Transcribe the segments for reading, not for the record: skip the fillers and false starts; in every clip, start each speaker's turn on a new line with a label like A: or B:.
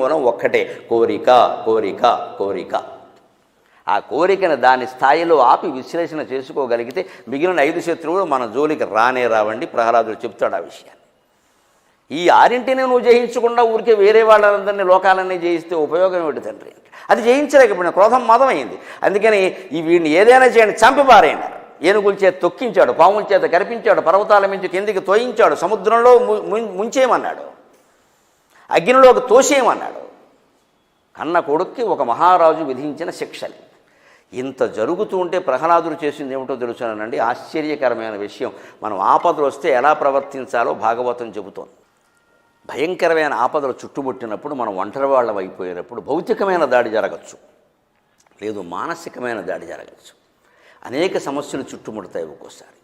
A: మూలం ఒక్కటే, కోరిక కోరిక కోరిక. ఆ కోరికను దాని స్థాయిలో ఆపి విశ్లేషణ చేసుకోగలిగితే మిగిలిన 5 శత్రువులు మన జోలికి రానే రావండి. ప్రహ్లాదుడు చెప్తాడు ఆ విషయాన్ని. ఈ 6 నువ్వు జయించకుండా ఊరికే వేరే వాళ్ళందరినీ లోకాలన్నీ జయిస్తే ఉపయోగం ఏమిటి తండ్రి? అది జయించలేకపోయినా క్రోధం మదమైంది. అందుకని వీడిని ఏదైనా చేయండి, చంపిపారైనారు. ఏనుగుల చేత తొక్కించాడు, పాముల చేత కరిపించాడు, పర్వతాల మించి కిందికి తోయించాడు, సముద్రంలో ముంచేయమన్నాడు, అగ్నిలోకి తోసేయమన్నాడు. కన్న కొడుక్కి ఒక మహారాజు విధించిన శిక్షలు. ఇంత జరుగుతూ ఉంటే ప్రహ్లాదుడు చేసింది ఏమిటో తెలుసునండి. ఆశ్చర్యకరమైన విషయం. మనం ఆపదలు వస్తే ఎలా ప్రవర్తించాలో భాగవతం చెబుతోంది. భయంకరమైన ఆపదలు చుట్టుముట్టినప్పుడు మనం ఒంటరి వాళ్ళం అయిపోయినప్పుడు భౌతికమైన దాడి జరగచ్చు, లేదు మానసికమైన దాడి జరగచ్చు. అనేక సమస్యలు చుట్టుముడతాయి. ఒక్కోసారి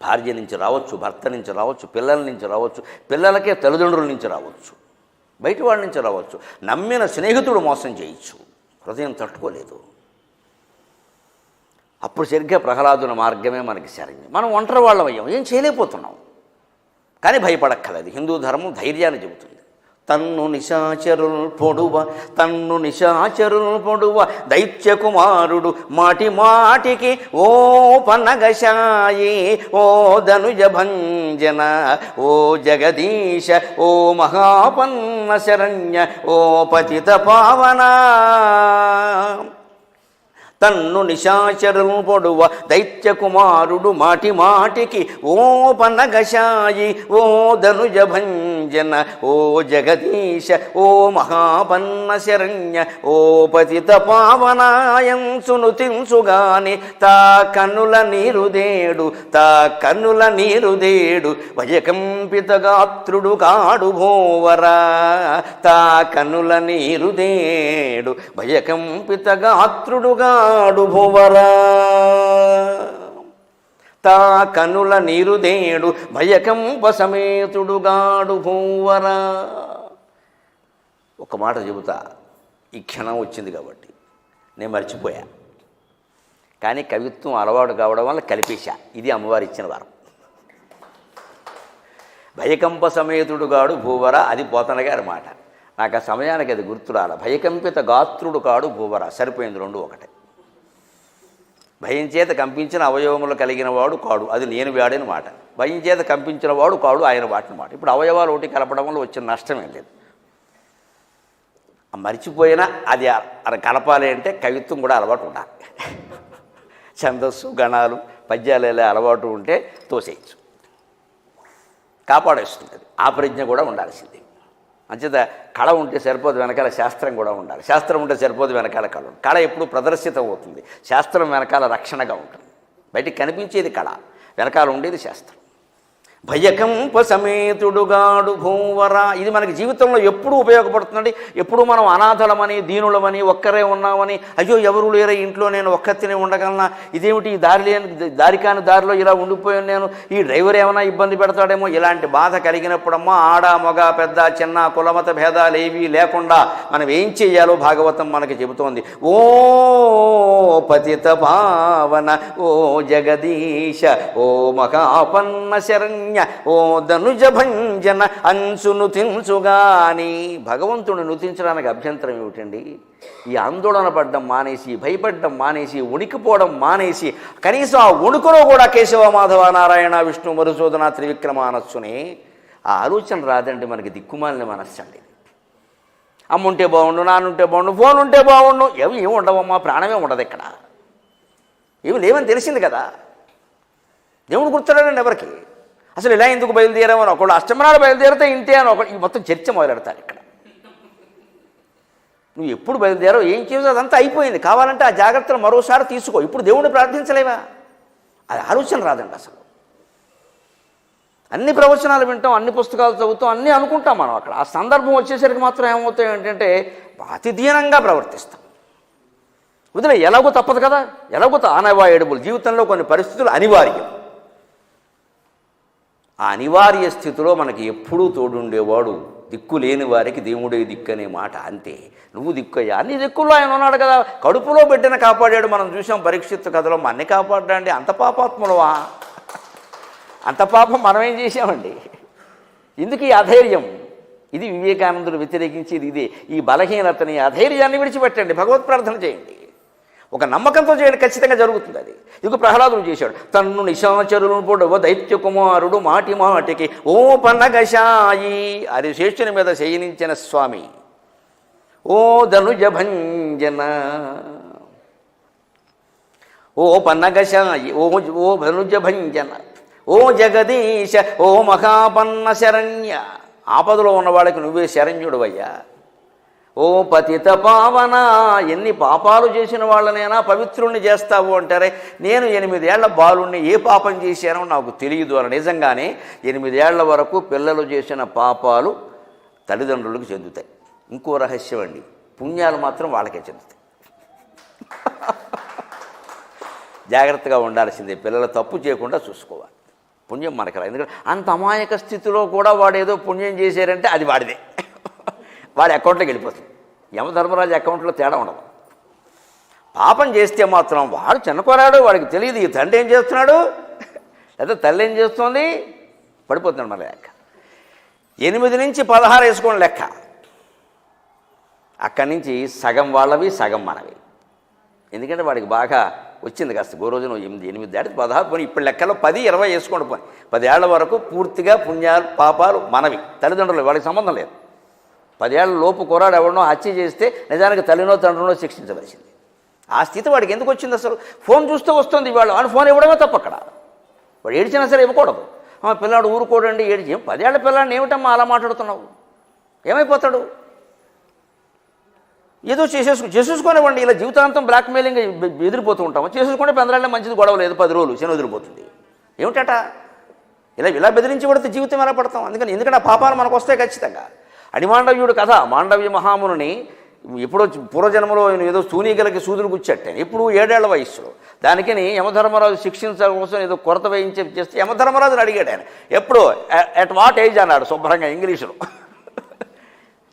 A: భార్య నుంచి రావచ్చు, భర్త నుంచి రావచ్చు, పిల్లల నుంచి రావచ్చు, పిల్లలకే తల్లిదండ్రుల నుంచి రావచ్చు, బయట వాళ్ళ నుంచి రావచ్చు, నమ్మిన స్నేహితుడు మోసం చేయొచ్చు. హృదయం తట్టుకోలేదు. అప్పుడు సరిగ్గా ప్రహ్లాదుని మార్గమే మనకి శరణ్యం. మనం ఒంటరి వాళ్ళం అయ్యాం, ఏం చేయలేకపోతున్నాం. కానీ భయపడక్కలేదు. హిందూ ధర్మం ధైర్యాన్ని చెబుతుంది. తన్ను నిశాచరుల్ పొడువ దైత్య కుమారుడు మాటి మాటికి ఓ పన్నగశాయి, ఓ ధనుజ భంజన, ఓ జగదీశ, ఓ మహాపన్న శరణ్య, ఓ పతిత పావన. తన్ను నిశాచరులు పొడువ దైత్య కుమారుడు మాటి మాటికి ఓ పన్నగశాయి, ఓ ధనుజ భంజన, ఓ జగదీశ, ఓ మహాపన్న శరణ్య, ఓ పతిత పావనాయంసును తింసుగాని తా కన్నుల నీరుదేడు వయకంపిత గాత్రుడు కాడు భోవరా. తా కన్నుల నీరుదేడు వయకంపిత గాత్రుడుగా భువరా. తా కనుల నీరుదేడు భయకంప సమేతుడుగాడు భూవరా. ఒక మాట చెబుతా, ఈ క్షణం వచ్చింది కాబట్టి నేను మర్చిపోయా. కానీ కవిత్వం అలవాటు కావడం వల్ల కలిపేశా. ఇది అమ్మవారు ఇచ్చిన వరం. భయకంప సమేతుడుగాడు భూవరా, అది పోతన గారి మాట. నాకు ఆ సమయానికి అది గుర్తురాల. భయకంపిత గాత్రుడు కాడు భూవరా, సరిపోయింది, 2 ఒకటే. భయం చేత కంపించిన అవయవములు కలిగిన వాడు కాడు, అది నేను వాడిన మాట. భయం చేత కంపించిన వాడు కాడు, ఆయన వాటిన మాట. ఇప్పుడు అవయవాలు ఒకటి కలపడం వల్ల వచ్చిన నష్టమేం లేదు. మర్చిపోయినా అది కలపాలి అంటే కవిత్వం కూడా అలవాటు ఉండాలి. ఛందస్సు, గణాలు, పద్యాలు ఎలా అలవాటు ఉంటే తోసేయచ్చు, కాపాడేస్తుంది. అది ఆ ప్రజ్ఞ కూడా ఉండాల్సింది. అంచేత కళ ఉంటే సరిపోదు, వెనకాల శాస్త్రం కూడా ఉండాలి. శాస్త్రం ఉంటే సరిపోదు, వెనకాల కళ ఉంటుంది. కళ ఎప్పుడు ప్రదర్శితం అవుతుంది, శాస్త్రం వెనకాల రక్షణగా ఉంటుంది. బయటికి కనిపించేది కళ, వెనకాల ఉండేది శాస్త్రం. భయకంప సమేతుడుగాడు భూవరా, ఇది మనకి జీవితంలో ఎప్పుడూ ఉపయోగపడుతుందండి. ఎప్పుడు మనం అనాథలమని, దీనులమని, ఒక్కరే ఉన్నామని, అయ్యో ఎవరు లేరే ఇంట్లో, నేను ఒక్కతినే ఉండగలనా, ఇదేమిటి ఈ దారి కాని దారిలో ఇలా ఉండిపోయాను నేను, ఈ డ్రైవర్ ఏమైనా ఇబ్బంది పెడతాడేమో, ఇలాంటి బాధ కలిగినప్పుడమ్మా ఆడ మగ పెద్ద చిన్న కులమత భేదాలు ఏవీ లేకుండా మనం ఏం చెయ్యాలో భాగవతం మనకి చెబుతోంది. ఓ పతిత పావన, ఓ జగదీశ, ఓ మహాపన్న శరణ్య, ఓ ధనుజ భంజన అంశును తించుగాని. భగవంతుడు నుతించడానికి అభ్యంతరం ఏమిటండి? ఈ ఆందోళన పడ్డం మానేసి, భయపడ్డం మానేసి, ఉనికిపోవడం మానేసి, కనీసం ఆ ఉణుకులో కూడా కేశవ మాధవ నారాయణ విష్ణు మధుసూదన త్రివిక్రమ అనొచ్చునే ఆ ఆలోచన రాదండి. మనకి దిక్కుమాలిన మనస్సండి. అమ్ముంటే బాగుండు, నాన్నుంటే బాగుండు, ఫోన్ ఉంటే బాగుండు, ఏమి ఉండవమ్మా, ప్రాణమే ఉండదు ఇక్కడ. ఏమి లేవని తెలిసింది కదా. దేవుడు గుర్తురాడండి ఎవరికి. అసలు ఇలా ఎందుకు బయలుదేరామని ఒకళ్ళు, అష్టమనాడు బయలుదేరితే ఇంతే అని ఒకళ్ళు, ఈ మొత్తం చర్చ మొదలెడతారు ఇక్కడ. నువ్వు ఎప్పుడు బయలుదేరావు, ఏం చేసావు, అదంతా అయిపోయింది. కావాలంటే ఆ జాగ్రత్తలు మరోసారి తీసుకో. ఇప్పుడు దేవుడిని ప్రార్థించలేవా? అది ఆలోచన రాదండి అసలు. అన్ని ప్రవచనాలు వింటాం, అన్ని పుస్తకాలు చదువుతాం, అన్నీ అనుకుంటాం మనం. అక్కడ ఆ సందర్భం వచ్చేసరికి మాత్రం ఏమవుతాయి ఏంటంటే అతి దీనంగా ప్రవర్తిస్తాం. వదిలే, ఎలాగో తప్పదు కదా, ఎలాగో అన్అవాయిడబుల్. జీవితంలో కొన్ని పరిస్థితులు అనివార్యం. ఆ అనివార్య స్థితిలో మనకి ఎప్పుడూ తోడుండేవాడు దిక్కు లేని వారికి దేవుడే దిక్కు అనే మాట. అంతే, నువ్వు దిక్కయ్యా. అన్ని దిక్కుల్లో ఆయన ఉన్నాడు కదా. కడుపులో బిడ్డను కాపాడాడు, మనం చూసాం పరీక్షిత్ కథలో. అన్ని కాపాడండి, అంత పాపాత్ములవా? అంత పాపం మనమేం చేసామండి? ఎందుకు ఈ అధైర్యం? ఇది వివేకానందుడు వ్యతిరేకించేది ఇదే. ఈ బలహీనతని, అధైర్యాన్ని విడిచిపెట్టండి, భగవత్ ప్రార్థన చేయండి, ఒక నమ్మకంతో చేయండి, ఖచ్చితంగా జరుగుతుంది అది. ఇదిగో ప్రహ్లాదుడు చేశాడు. తన్ను నిశాచరులు పొడవ దైత్య కుమారుడు మాటి మాటికి ఓ పన్నగశాయి హరిశేషుని మీద శయనించిన స్వామి, ఓ ధనుజ భంజన, ఓ పన్నగశాయి, ఓ ధనుజ భంజన, ఓ జగదీశ, ఓ మహాపన్న శరణ్య, ఆపదలో ఉన్న వాళ్ళకి నువ్వే శరణ్యుడువయ్యా. ఓ పతిత పావన, ఎన్ని పాపాలు చేసిన వాళ్ళనైనా పవిత్రుణ్ణి చేస్తావు అంటారే. నేను 8 ఏళ్ల బాలుణ్ణి ఏ పాపం చేశానో నాకు తెలియదు అని. నిజంగానే 8 ఏళ్ల వరకు పిల్లలు చేసిన పాపాలు తల్లిదండ్రులకు చెందుతాయి. ఇంకో రహస్యం అండి, పుణ్యాలు మాత్రం వాళ్ళకే చెందుతాయి. జాగ్రత్తగా ఉండాల్సిందే, పిల్లలు తప్పు చేయకుండా చూసుకోవాలి. పుణ్యం మనకు రా. ఎందుకంటే అంత అమాయక స్థితిలో కూడా వాడు ఏదో పుణ్యం చేశారంటే అది వాడిదే, వాడి అకౌంట్లోకి వెళ్ళిపోతుంది. యమధర్మరాజు అకౌంట్లో తేడా ఉండదు. పాపం చేస్తే మాత్రం వాడు చిన్నకోరాడు, వాడికి తెలియదు ఈ తండ్రి ఏం చేస్తున్నాడు లేదా తల్లి ఏం చేస్తుంది, పడిపోతున్నాడు మన లెక్క. 8 నుంచి 16 వేసుకోండి లెక్క. అక్కడి నుంచి సగం వాళ్ళవి, సగం మనవి. ఎందుకంటే వాడికి బాగా వచ్చింది కాస్త. గో రోజున 8 దాటి 16 పోయి ఇప్పుడు లెక్కలో 10, 20 వేసుకోండి. పోయి 10 ఏళ్ల వరకు పూర్తిగా పుణ్యాలు పాపాలు మనవి, తల్లిదండ్రులు వాడికి సంబంధం లేదు. 10 ఏళ్ల లోపు కుర్రాడు ఎవరినో హత్య చేస్తే నిజానికి తల్లినో తండ్రినో శిక్షించవలసింది. ఆ స్థితి వాడికి ఎందుకు వచ్చింది అసలు? ఫోన్ చూస్తూ వస్తుంది ఇవాళ, అని ఫోన్ ఇవ్వడమే తప్ప. అక్కడ వాడు ఏడిచినా సరే ఇవ్వకూడదు. పిల్లాడు ఊరుకోడండి, ఏడిచి 10 ఏళ్ల పిల్లాడిని ఏమిటమ్మా అలా మాట్లాడుతున్నావు, ఏమైపోతాడు? ఏదో చేసేసుకోనివ్వండి. ఇలా జీవితాంతం బ్లాక్మెయిలింగ్ ఎదిరిపోతూ ఉంటాము. చేసేసుకుంటే 15 ఏళ్ళ మంచిది, గొడవ లేదు, 10 రోజులు శని వదిలిపోతుంది. ఏమిటట ఇలా బెదిరించి పడితే జీవితం ఎలా పడతాం? ఎందుకంటే ఆ పాపాలు మనకు వస్తాయి ఖచ్చితంగా. అడిమాండవ్యుడు కథ, మాండవ్య మహాముని ఎప్పుడో పూర్వజన్మలో ఏదో సూనీగలకి సూదులు గుచ్చట్టాను, ఇప్పుడు 7 ఏళ్ల వయస్సులో. దానికని యమధర్మరాజు శిక్షించడం కోసం ఏదో కొరత వేయించి చేస్తే యమధర్మరాజుని అడిగాడు ఆయన. ఎప్పుడు అట్ వాట్ ఏజ్ అన్నాడు శుభ్రంగా ఇంగ్లీషులో.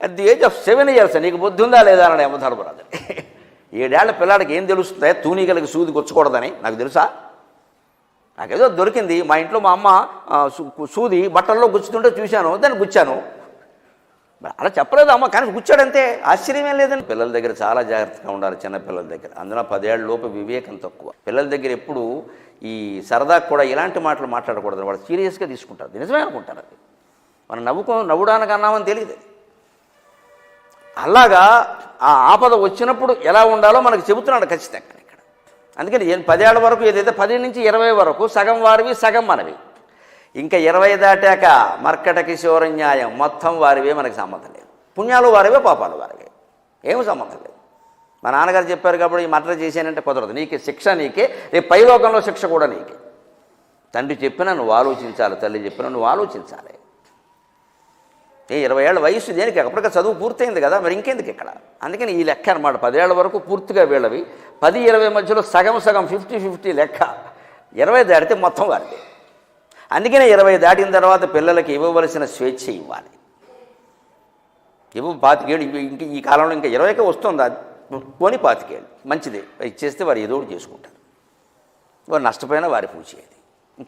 A: At the age of 7 years. నీకు బుద్ధి ఉందా లేదా అన్నాడు యమధర్మరాజు. 7 ఏళ్ల పిల్లాడికి ఏం తెలుస్తుంది తూనీగలకి సూది గుచ్చకూడదని? నాకు తెలుసా? నాకేదో దొరికింది మా ఇంట్లో, మా అమ్మ సూది బట్టల్లో గుచ్చుతుంటే చూశాను, దాన్ని గుచ్చాను. అలా చెప్పలేదు అమ్మ, కానీ గుచ్చాడంతే, ఆశ్చర్యమేం లేదండి. పిల్లల దగ్గర చాలా జాగ్రత్తగా ఉండాలి, చిన్న పిల్లల దగ్గర. అందులో 10 ఏళ్ల లోపు వివేకం తక్కువ. పిల్లల దగ్గర ఎప్పుడు ఈ సరదాకు కూడా ఇలాంటి మాటలు మాట్లాడకూడదు. వాళ్ళు సీరియస్గా తీసుకుంటారు, నిజమే అనుకుంటారు. అది మనం నవ్వడానికి అన్నామని తెలియదు. అలాగా ఆ ఆపద వచ్చినప్పుడు ఎలా ఉండాలో మనకు చెబుతున్నాడు ఖచ్చితంగా ఇక్కడ. అందుకని 10 ఏళ్ల వరకు ఏదైతే 10 నుంచి 20 వరకు సగం వారివి, సగం మనవి. ఇంకా 20 దాటాక మర్కట కిశోర న్యాయం, మొత్తం వారివే, మనకి సంబంధం లేదు. పుణ్యాలు వారివే, పాపాలు వారివే, ఏమి సంబంధం లేదు. మా నాన్నగారు చెప్పారు కాబట్టి ఈ మర్డర్ చేశానంటే కుదరదు. నీకే శిక్ష, నీకే రేపు పైలోకంలో శిక్ష కూడా నీకే. తండ్రి చెప్పినా నువ్వు ఆలోచించాలి, తల్లి చెప్పినా నువ్వు ఆలోచించాలి. 20 ఏళ్ల వయసు దేనికి? అప్పటికే చదువు పూర్తయింది కదా, మరి ఇంకెందుకు ఇక్కడ? అందుకని ఈ లెక్క అనమాట. 10 ఏళ్ల వరకు పూర్తిగా వీళ్ళవి, 10-20 మధ్యలో సగం 50-50 లెక్క. 20 దాటితే మొత్తం వారిది. అందుకనే 20 దాటిన తర్వాత పిల్లలకి ఇవ్వవలసిన స్వేచ్ఛ ఇవ్వాలి. 25 ఏళ్ళు ఇంక ఈ కాలంలో ఇంకా 20కే వస్తుంది, పోనీ 25 ఏళ్ళు మంచిది ఇచ్చేస్తే వారు ఏదో ఒకటి చేసుకుంటారు. వారు నష్టపోయినా వారి పూజ చేయదు.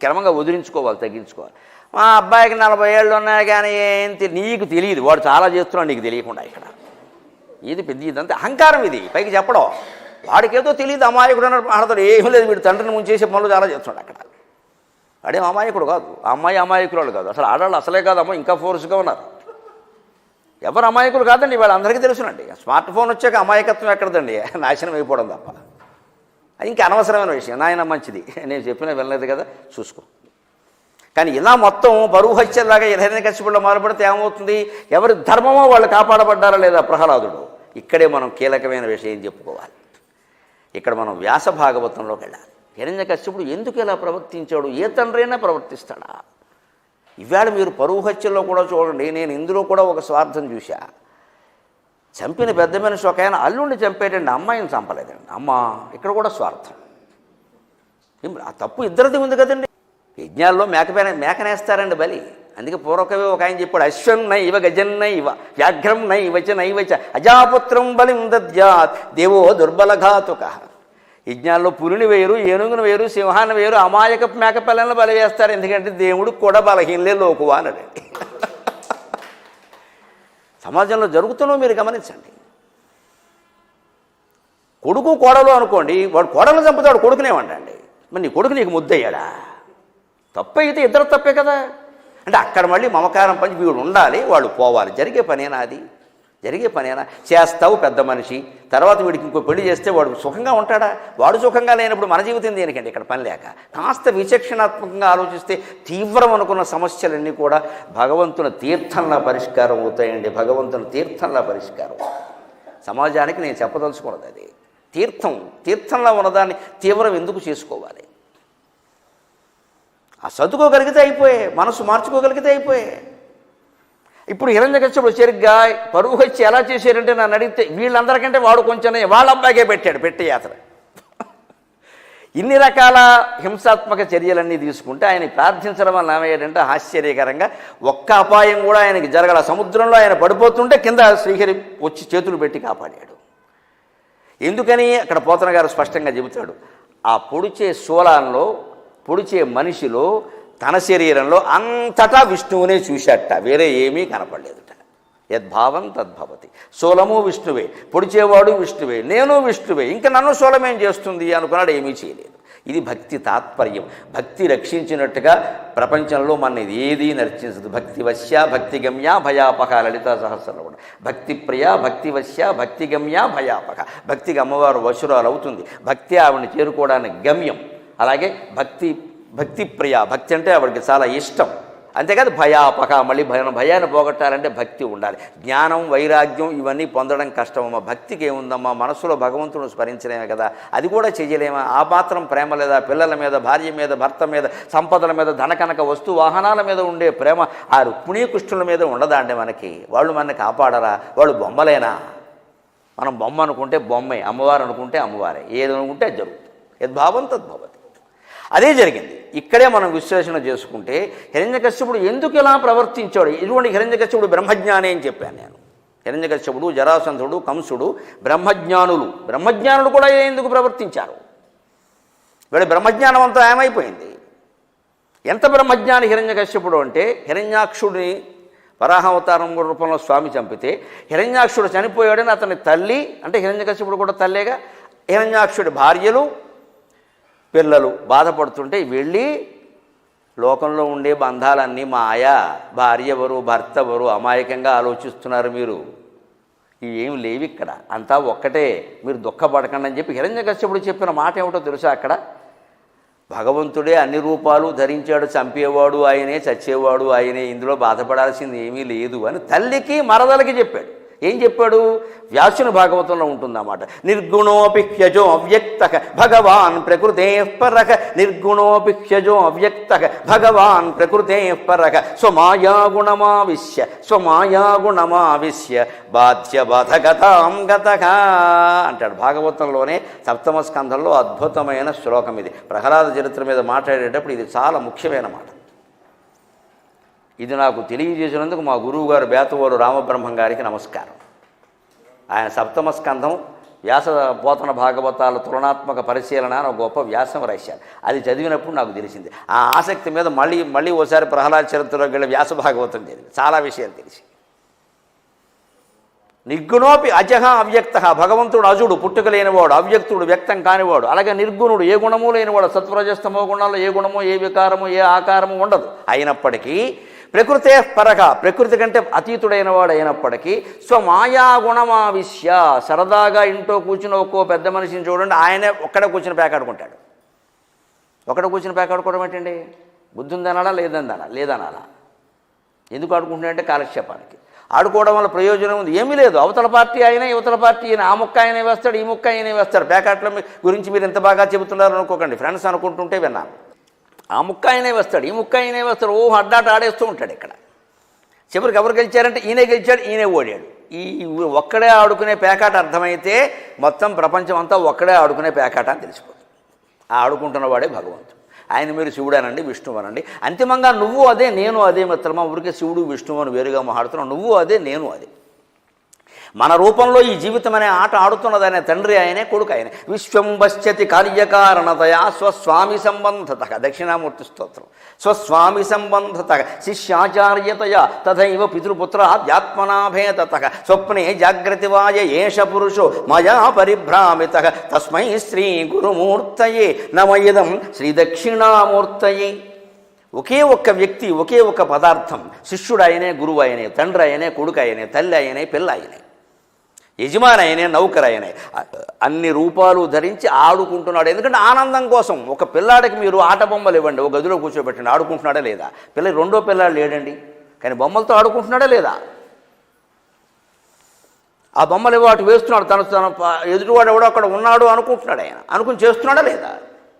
A: క్రమంగా వదిలించుకోవాలి, తగ్గించుకోవాలి. మా అబ్బాయికి 40 ఏళ్ళు ఉన్నాయి కానీ నీకు తెలియదు, వాడు చాలా చేస్తున్నాడు నీకు తెలియకుండా. ఇక్కడ ఇది పెద్ద ఇదంతా అహంకారం. ఇది పైకి చెప్పడం, వాడికి ఏదో తెలియదు, అమాయకుడు అన్నట్టు ఆడతాడు. ఏమీ లేదు, వీడు తండ్రిని ముంచేసే పనులు చాలా చేస్తున్నాడు. అక్కడ వాడేం అమాయకుడు కాదు, ఆ అమ్మాయి అమాయకురాలు కాదు, అసలు ఆడవాళ్ళు అసలే కాదమ్మా, ఇంకా ఫోర్స్గా ఉన్నారు. ఎవరు అమాయకులు కాదండి, వాళ్ళందరికీ తెలుసునండి. స్మార్ట్ ఫోన్ వచ్చాక అమాయకత్వం ఎక్కడదండి, నాశనం అయిపోవడం తప్ప. అది ఇంకా అనవసరమైన విషయం. నాయన మంచిది, నేను చెప్పినా వెళ్ళలేదు కదా, చూసుకో. కానీ ఇలా మొత్తం బరువు హత్యలాగా హిరణ్యకశిపుడిలో మారబడితే ఏమవుతుంది? ఎవరి ధర్మమో వాళ్ళు కాపాడబడ్డారా లేదా ప్రహ్లాదుడు? ఇక్కడే మనం కీలకమైన విషయం చెప్పుకోవాలి. ఇక్కడ మనం వ్యాస భాగవతంలోకి వెళ్ళాలి. హిరణ్యకశిపుడు ఎందుకు ఇలా ప్రవర్తించాడు? ఏ తండ్రైనా ప్రవర్తిస్తాడా? ఇవాళ మీరు పరువు హత్యల్లో కూడా చూడండి, నేను ఇందులో కూడా ఒక స్వార్థం చూశా. చంపిన పెద్ద మనిషి ఒక ఆయన అల్లుడిని చంపేటండి, అమ్మాయిని చంపలేదండి. అమ్మ ఇక్కడ కూడా స్వార్థం. ఆ తప్పు ఇద్దరిది ఉంది కదండి. యజ్ఞాల్లో మేకనేస్తారండి బలి. అందుకే పూర్వకవి ఒక ఆయన చెప్పాడు, అశ్వం నైవ గజన్నైవ వ్యాఘ్రం నైవచ నైవచ అజాపుత్రం బలిం దద్యాత్ దేవో దుర్బలఘాతుక. యజ్ఞాల్లో పులిని వేరు, ఏనుగును వేరు, సింహాన్ని వేరు, అమాయక మేకపిల్లలను బలి వేస్తారు. ఎందుకంటే దేవుడికి కూడా బలహీనలే లోకువా అన్నాడండి. సమాజంలో జరుగుతున్నవి మీరు గమనించండి. కొడుకు కోడలు అనుకోండి, వాడు కోడలు చంపుతాడు, కొడుకునేమంటండి. మరి నీ కొడుకు నీకు ముద్దయ్యాడా? తప్పైతే ఇద్దరు తప్పే కదా. అంటే అక్కడ మళ్ళీ మమకారం పంచి వీడు ఉండాలి, వాళ్ళు పోవాలి. జరిగే పనేనా అది? జరిగే పనేనా? చేస్తావు పెద్ద మనిషి, తర్వాత వీడికి ఇంకో పెళ్లి చేస్తే వాడు సుఖంగా ఉంటాడా? వాడు సుఖంగా లేనప్పుడు మన జీవితం దేనికండి ఇక్కడ పని లేక? కాస్త విచక్షణాత్మకంగా ఆలోచిస్తే తీవ్రం అనుకున్న సమస్యలన్నీ కూడా భగవంతుని తీర్థంలా పరిష్కారం అవుతాయండి. భగవంతుని తీర్థంలా పరిష్కారం. సమాజానికి నేను చెప్పదలుచుకున్నది అది. తీర్థంలా ఉన్నదాన్ని తీవ్రం ఎందుకు చేసుకోవాలి? ఆ సర్దుకోగలిగితే అయిపోయే, మనసు మార్చుకోగలిగితే అయిపోయే. ఇప్పుడు హిరణ్యకశ్యపుడు సరిగ్గా పరువు వచ్చి ఎలా చేశారంటే నన్ను అడిగితే వీళ్ళందరికంటే వాడు కొంచెం వాళ్ళ అబ్బాయికే పెట్టే యాత్ర. ఇన్ని రకాల హింసాత్మక చర్యలన్నీ తీసుకుంటే ఆయన ప్రార్థించడం వల్ల ఏమయ్యాడంటే ఆశ్చర్యకరంగా ఒక్క అపాయం కూడా ఆయనకి జరగల. సముద్రంలో ఆయన పడిపోతుంటే కింద శ్రీహరి వచ్చి చేతులు పెట్టి కాపాడాడు. ఎందుకని అక్కడ పోతన గారు స్పష్టంగా చెబుతాడు. ఆ పొడిచే శూలాల్లో, పొడిచే మనిషిలో, తన శరీరంలో అంతటా విష్ణువునే చూశాట, వేరే ఏమీ కనపడలేదుట. యద్భావం తద్భవతి. శూలము విష్ణువే, పొడిచేవాడు విష్ణువే, నేను విష్ణువే, ఇంకా నన్ను శూలమేం చేస్తుంది అనుకున్నాడు. ఏమీ చేయలేదు. ఇది భక్తి తాత్పర్యం. భక్తి రక్షించినట్టుగా ప్రపంచంలో మన ఏదీ నర్చించదు. భక్తివశ్య భక్తిగమ్య భయాపక. లలితా సహస్రంలో కూడా భక్తి ప్రియ భక్తివశ్య భక్తిగమ్య భయాపక. భక్తికి అమ్మవారు వశురాలు అవుతుంది. భక్తి ఆవిడని చేరుకోవడానికి గమ్యం. అలాగే భక్తి ప్రియ, భక్తి అంటే ఆవిడకి చాలా ఇష్టం. అంతేకాదు భయాపక, మళ్ళీ భయాన్ని పోగొట్టాలంటే భక్తి ఉండాలి. జ్ఞానం వైరాగ్యం ఇవన్నీ పొందడం కష్టమమ్మా. భక్తికి ఏముందమ్మా? మనసులో భగవంతుడు స్మరించలేమే కదా, అది కూడా చేయలేమా? ఆ మాత్రం ప్రేమ లేదా? పిల్లల మీద, భార్య మీద, భర్త మీద, సంపదల మీద, ధనకనక వస్తు వాహనాల మీద ఉండే ప్రేమ ఆ రుక్మిణీ కృష్ణుల మీద ఉండదా అండి మనకి? వాళ్ళు మనని కాపాడరా? వాళ్ళు బొమ్మలేనా? మనం బొమ్మ అనుకుంటే బొమ్మే, అమ్మవారు అనుకుంటే అమ్మవారే, ఏది అనుకుంటే అది జరుగుతుంది. యద్భావం తద్భవతి. అదే జరిగింది. ఇక్కడే మనం విశ్లేషణ చేసుకుంటే హిరణ్యకశ్యపుడు ఎందుకు ఇలా ప్రవర్తించాడు? ఇటువంటి హిరణ్యకశ్యపుడు బ్రహ్మజ్ఞాని అని చెప్పాను నేను. హిరణ్యకశ్యపుడు, జరాసంధుడు, కంసుడు బ్రహ్మజ్ఞానులు. బ్రహ్మజ్ఞానులు కూడా ఎందుకు ప్రవర్తించారు? వీళ్ళ బ్రహ్మజ్ఞానం అంతా ఏమైపోయింది? ఎంత బ్రహ్మజ్ఞాని హిరణ్యకశ్యపుడు అంటే, హిరణ్యాక్షుడిని వరాహావతారం రూపంలో స్వామి చంపితే హిరణ్యాక్షుడు చనిపోయాడని అతని తల్లి, అంటే హిరణ్యకశ్యపుడు కూడా తల్లేగా, హిరణ్యాక్షుడి భార్యలు పిల్లలు బాధపడుతుంటే వెళ్ళి లోకంలో ఉండే బంధాలన్నీ మాయా, భార్య ఎవరు, భర్త ఎవరు, అమాయకంగా ఆలోచిస్తున్నారు మీరు, ఇవేమి లేవు ఇక్కడ, అంతా ఒక్కటే, మీరు దుఃఖపడకండి అని చెప్పి హిరణ్యకశ్యపుడు చెప్పిన మాట ఏమిటో తెలుసా? అక్కడ భగవంతుడే అన్ని రూపాలు ధరించాడు, చంపేవాడు ఆయనే, చచ్చేవాడు ఆయనే, ఇందులో బాధపడాల్సింది ఏమీ లేదు అని తల్లికి మరదలకి చెప్పాడు. ఏం చెప్పాడు? వ్యాసుని భాగవతంలో ఉంటుందన్నమాట. నిర్గుణోపి హ్యజో అవ్యక్త భగవాన్ ప్రకృతే పరక. నిర్గుణోపి హ్యజో అవ్యక్త భగవాన్ ప్రకృతే పరక. స్వమాయాగుణమావిశ్య బాధ్య బాధగతాం గతః అంటాడు భాగవతంలోనే 7వ స్కంధంలో. అద్భుతమైన శ్లోకం ఇది. ప్రహ్లాద చరిత్ర మీద మాట్లాడేటప్పుడు ఇది చాలా ముఖ్యమైన మాట. ఇది నాకు తెలియజేసినందుకు మా గురువుగారు బేతవోలు రామబ్రహ్మం గారికి నమస్కారం. ఆయన 7వ స్కంధం వ్యాస పోతన భాగవతాల తులనాత్మక పరిశీలన అని ఒక గొప్ప వ్యాసం రాశారు. అది చదివినప్పుడు నాకు తెలిసింది. ఆ ఆసక్తి మీద మళ్ళీ ఓసారి ప్రహ్లాద చరిత్రలోకి వెళ్ళి వ్యాస భాగవతం చదివి చాలా విషయాలు తెలిసి. నిర్గుణోపి అజహ అవ్యక్త. భగవంతుడు అజుడు, పుట్టుక లేనివాడు, అవ్యక్తుడు, వ్యక్తం కానివాడు. అలాగే నిర్గుణుడు, ఏ గుణము లేనివాడు. సత్వరజస్తమో గుణాల్లో ఏ గుణము, ఏ వికారము, ఏ ఆకారము ఉండదు. అయినప్పటికీ ప్రకృతే పరక, ప్రకృతి కంటే అతీతుడైన వాడు అయినప్పటికీ స్వమాయాగుణమావిశ్య, సరదాగా ఇంట్లో కూర్చుని ఒక్కో పెద్ద మనిషిని చూడండి, ఆయనే ఒక్కడే కూర్చుని పేకాడుకుంటాడు. ఒక్కడే కూర్చుని పేకాడుకోవడం ఏంటండి? బుద్ధి ఉందనాలా లేదనాలా? ఎందుకు ఆడుకుంటున్నాడంటే కాలక్షేపానికి. ఆడుకోవడం వల్ల ప్రయోజనం ఉంది? ఏమీ లేదు. అవతల పార్టీ అయినా యువతల పార్టీ అయినా ఆ ముక్క ఆయనే వేస్తాడు, ఈ ముక్క ఆయనే వేస్తాడు. పేకాట్ల గురించి మీరు ఎంత బాగా చెబుతున్నారు అనుకోకండి, ఫ్రెండ్స్ అనుకుంటుంటే విన్నాను. ఆ ముక్క ఆయనే వేస్తాడు, ఈ ముక్క ఆయనే వేస్తాడు, అడ్డాట ఆడేస్తూ ఉంటాడు. ఇక్కడ చివరికి ఎవరు గెలిచారంటే ఈయనే గెలిచాడు, ఈయనే ఓడాడు. ఈ ఒక్కడే ఆడుకునే పేకాట అర్థమైతే మొత్తం ప్రపంచం అంతా ఒక్కడే ఆడుకునే పేకాట అని తెలిసిపోతుంది. ఆ ఆడుకుంటున్నవాడే భగవంతుడు. ఆయన మీరు శివుడు అనండి, విష్ణువు అనండి. అంతిమంగా నువ్వు అదే, నేను అదే మిత్రమా. ఊరికే శివుడు విష్ణువు అని వేరుగా మాట్లాడుతున్నావు. నువ్వు అదే, నేను అదే. మన రూపంలో ఈ జీవితం అనే ఆట ఆడుతున్నదనే తండ్రి ఆయనే, కొడుకు ఆయనే. విశ్వం పశ్యతి కార్యకారణతయా స్వస్వామి సంబంధత, దక్షిణామూర్తి స్తోత్రం. స్వస్వామి సంబంధత శిష్యాచార్యతయా తథైవ పితృపుత్రాధ్యాత్మనాభేదత స్వప్నే జాగ్రతివాయ ఏష పురుషో మయా పరిభ్రామిత తస్మై శ్రీ గురుమూర్తయే నమయిదం శ్రీ దక్షిణామూర్తయే. ఒకే ఒక్క వ్యక్తి, ఒకే ఒక్క పదార్థం, శిష్యుడు ఆయనే, గురువు ఆయనే, తండ్రి ఆయనే, కొడుకు ఆయనే, తల్లి ఆయనే, పిల్ల ఆయనే, యజమాని ఆయనే, నౌకరు ఆయనే. అన్ని రూపాలు ధరించి ఆడుకుంటున్నాడు. ఎందుకంటే ఆనందం కోసం. ఒక పిల్లాడికి మీరు ఆట బొమ్మలు ఇవ్వండి, ఒక గదిలో కూర్చోబెట్టండి, ఆడుకుంటున్నాడా లేదా? పిల్ల రెండో పిల్లాడు లేడండి, కానీ బొమ్మలతో ఆడుకుంటున్నాడా లేదా? ఆ బొమ్మలు ఏవో అటు వేస్తున్నాడు, తన ఎదుటివాడు ఎవడో అక్కడ ఉన్నాడు అనుకుంటున్నాడు, ఆయన అనుకుని చేస్తున్నాడా లేదా?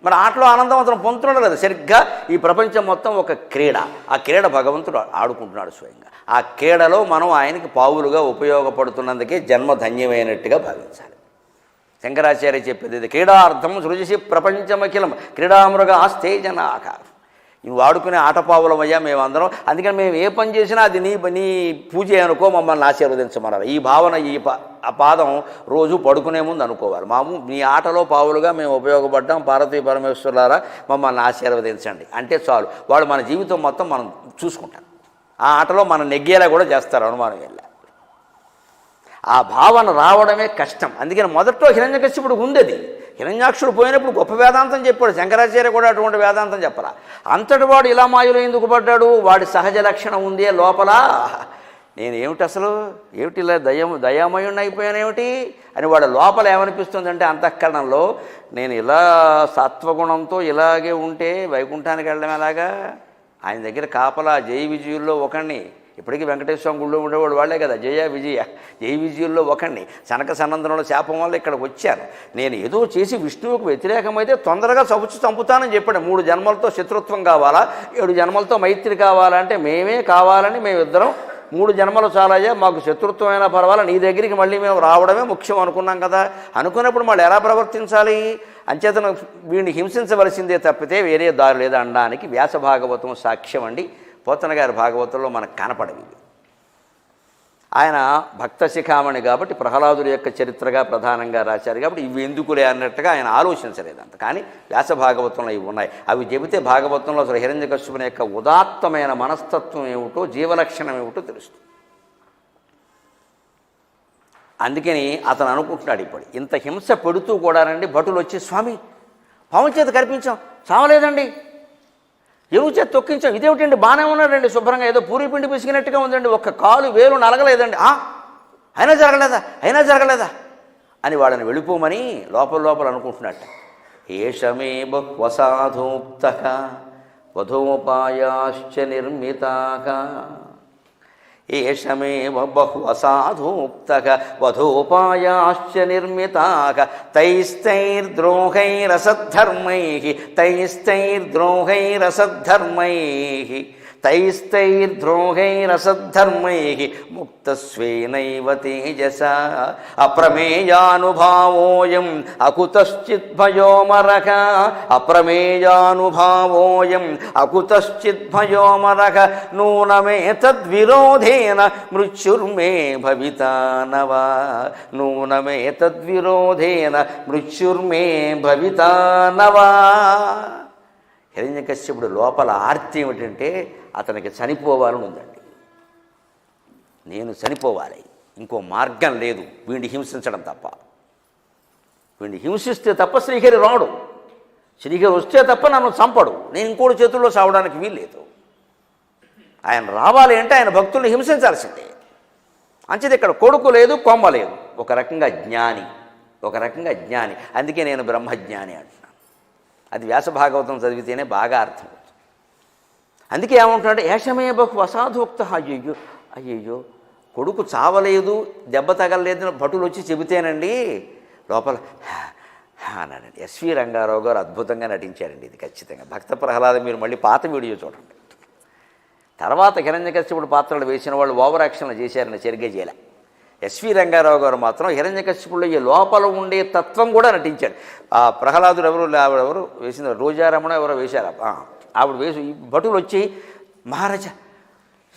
A: మరి ఆటలో ఆనందం అతను పొందుతున్నాడు లేదా? సరిగ్గా ఈ ప్రపంచం మొత్తం ఒక క్రీడ. ఆ క్రీడ భగవంతుడు ఆడుకుంటున్నాడు స్వయంగా. ఆ క్రీడలో మనం ఆయనకి పావులుగా ఉపయోగపడుతున్నందుకే జన్మ ధన్యమైనట్టుగా భావించాలి. శంకరాచార్య చెప్పేది ఇది. క్రీడార్థం సృజిసి ప్రపంచమఖిలం క్రీడామృగ ఆస్తే జనాక. నువ్వు ఆడుకునే ఆటపావులమయ్యా మేమందరం, అందుకని మేము ఏ పని చేసినా అది నీ పూజ అనుకో, మమ్మల్ని ఆశీర్వదించమన్నారు. ఈ భావన, ఆ పాదం రోజు పడుకునే ముందు అనుకోవాలి. నీ ఆటలో పావులుగా మేము ఉపయోగపడ్డాం, పార్వతీ పరమేశ్వరులారా మమ్మల్ని ఆశీర్వదించండి అంటే చాలు. వాడు మన జీవితం మొత్తం మనం చూసుకుంటాం. ఆ ఆటలో మనం నెగ్గేలా కూడా చేస్తారు, అనుమానం వెళ్ళా. ఆ భావన రావడమే కష్టం. అందుకని మొదట్లో హిరణ్యకశ్యపుడు ఉంది. హిరణ్యాక్షుడు పోయినప్పుడు గొప్ప వేదాంతం చెప్పాడు. శంకరాచార్య కూడా అటువంటి వేదాంతం చెప్పరా. అంతటి వాడు ఇలా మాయలో ఎందుకు పడ్డాడు? వాడి సహజ లక్షణం ఉందే లోపల. నేను ఏమిటి అసలు, ఏమిటి ఇలా దయామయుణ్ణి అయిపోయానేమిటి అని వాడు లోపల ఏమనిపిస్తుందంటే, అంతఃకరణంలో నేను ఇలా సత్వగుణంతో ఇలాగే ఉంటే వైకుంఠానికి వెళ్ళడం ఎలాగా? ఆయన దగ్గర కాపలా జై విజయుల్లో ఒకడిని, ఇప్పటికీ వెంకటేశ్వర గుళ్ళో ఉండేవాడు వాళ్ళే కదా, జయ విజయుల్లో ఒకడిని. సనక సనందనంలో శాపం వల్ల ఇక్కడికి వచ్చాను. నేను ఏదో చేసి విష్ణువుకు వ్యతిరేకమైతే తొందరగా చంపుతానని చెప్పాడు. 3 జన్మలతో శత్రుత్వం కావాలా, 7 జన్మలతో మైత్రి కావాలంటే మేమే కావాలని మేమిద్దరం 3 జన్మలు చాలయ్యా, మాకు శత్రుత్వమైనా పర్వాలా, నీ దగ్గరికి మళ్ళీ మేము రావడమే ముఖ్యం అనుకున్నాం కదా. అనుకున్నప్పుడు మళ్ళీ ఎలా ప్రవర్తించాలి? అంచేతను వీడిని హింసించవలసిందే తప్పితే వేరే దారి లేదా అనడానికి వ్యాస భాగవతం సాక్ష్యం అండి. పోతన గారి భాగవతంలో మనకు కనపడవి. ఆయన భక్త శిఖామణి కాబట్టి ప్రహ్లాదుడి యొక్క చరిత్రగా ప్రధానంగా రాశారు కాబట్టి ఇవి ఎందుకులే అన్నట్టుగా ఆయన ఆలోచించలేదంత. కానీ వ్యాస భాగవతంలో ఇవి ఉన్నాయి. అవి చెబితే భాగవతంలో అసలు హిరణ్యకశ్యపుని యొక్క ఉదాత్తమైన మనస్తత్వం ఏమిటో, జీవలక్షణం ఏమిటో తెలుస్తుంది. అందుకని అతను అనుకుంటున్నాడు, ఇప్పుడు ఇంత హింస పెడుతూ కూడానండి భటులు వచ్చి, స్వామి పాము చేత కనిపించాం, చావలేదండి, ఎరువు చేత తొక్కించాం, ఇదేమిటండి బాగానే ఉన్నాడండి, శుభ్రంగా ఏదో పూరి పిండి పిసికినట్టుగా ఉందండి, ఒక్క కాలు వేలు నలగలేదండి, అయినా జరగలేదా అని వాళ్ళని వెళ్ళిపోమని లోపల అనుకుంటున్నట్ట. ఏషమే బహ్వసాధూక్త వధోపాయాశ్చ నిర్మితాక, ఏషమే బహ్వసాధూక్త వధోపాయాశ్చ నిర్మితాక తైస్తైర్ద్రోహైరసద్ధర్మైః ముక్తస్వేనైవ తేజసా అప్రమేయానుభావోయం అకుతశ్చిద్భయోమరః నూనమేతద్విరోధేన మృత్యుర్మే భవితా నవా. హిరణ్యకశ్యపుడు లోపల ఆర్తి ఏమిటంటే అతనికి చనిపోవాలని ఉందండి. నేను చనిపోవాలి, ఇంకో మార్గం లేదు వీడిని హింసించడం తప్ప. వీడిని హింసిస్తే తప్ప శ్రీహరి రాడు, శ్రీహరి వస్తే తప్ప నన్ను చంపడు, నేను ఇంకోటి చేతుల్లో సావడానికి వీల్లేదు. ఆయన రావాలి అంటే ఆయన భక్తుల్ని హింసించాల్సిందే. అంచేది ఇక్కడ కొడుకు లేదు, కొమ్మ లేదు, ఒక రకంగా జ్ఞాని. అందుకే నేను బ్రహ్మజ్ఞాని అంటున్నాను. అది వ్యాస భాగవతం చదివితేనే బాగా అర్థమవుతుంది. అందుకే ఏమంటున్నాడు, ఏషమే బహు అసాధోక్త. అయ్యయ్యో కొడుకు చావలేదు, దెబ్బ తగలలేదు భటులు వచ్చి చెబితేనండి లోపల అన్నాడండి. ఎస్వి రంగారావు గారు అద్భుతంగా నటించారండి ఇది ఖచ్చితంగా. భక్త ప్రహ్లాద మీరు మళ్ళీ పాత వీడియో చూడండి. తర్వాత హిరణ్యకశ్యపుడు పాత్రలు వేసిన వాళ్ళు ఓవర్ యాక్షన్లు చేశారని సరిగ్గా చేయలే. ఎస్వి రంగారావు గారు మాత్రం హిరణ్యకశ్యపుల్లో ఈ లోపల ఉండే తత్వం కూడా నటించాడు. ఆ ప్రహ్లాదుడు ఆవిడెవరు వేసింది, రోజారమణ ఎవరో వేశారు, ఆవిడ వేసి భటులు వచ్చి, మహారాజా